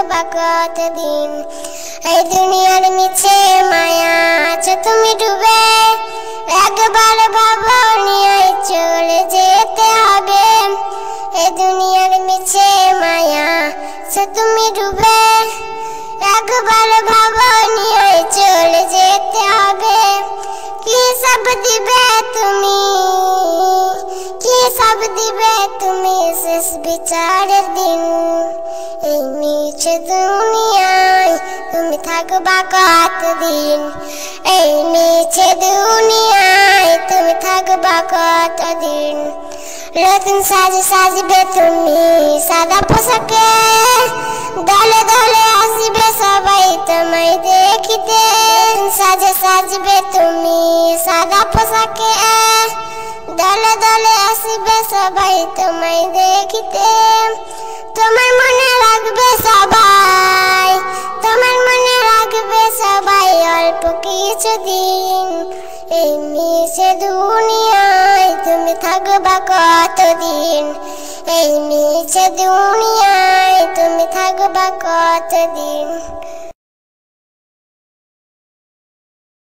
থাকবা কতদিন। এই দুনিয়ার মিছে মায়া আছো তুমি ডুবে, একবার ভাবো নিয়ে চলে যেতে হবে। এই দুনিয়ার মিছে মায়া আছো তুমি ডুবে, একবার ভাবো নিয়ে চলে যেতে হবে। কি সব দিবে তুমি, কি সব দিবে তুমি শেষ বিচারের দিন। এই মিছে দুনিয়ায় তুমি থাকবা কতদিন, এই মিছে দুনিয়ায় তুমি থাকবা কতদিন। নতুন সাজে সাজবে তুমি সাদা পোশাকে, দলে দলে আসবে সবাই তোমায় দেখিতে। সাজে সাজবে তুমি সাদা পোশাকে, দলে দলে আসবে সবাই তোমায় দেখিতে। তোমার মনে রাখবে সবাই, তোমার মনে রাখবে সবাই অল্প কিছুদিন। এই মিছে দুনিয়ায় তুমি থাকবা কতদিন, এই মিছে দুনিয়ায় তুমি থাকবা কতদিন।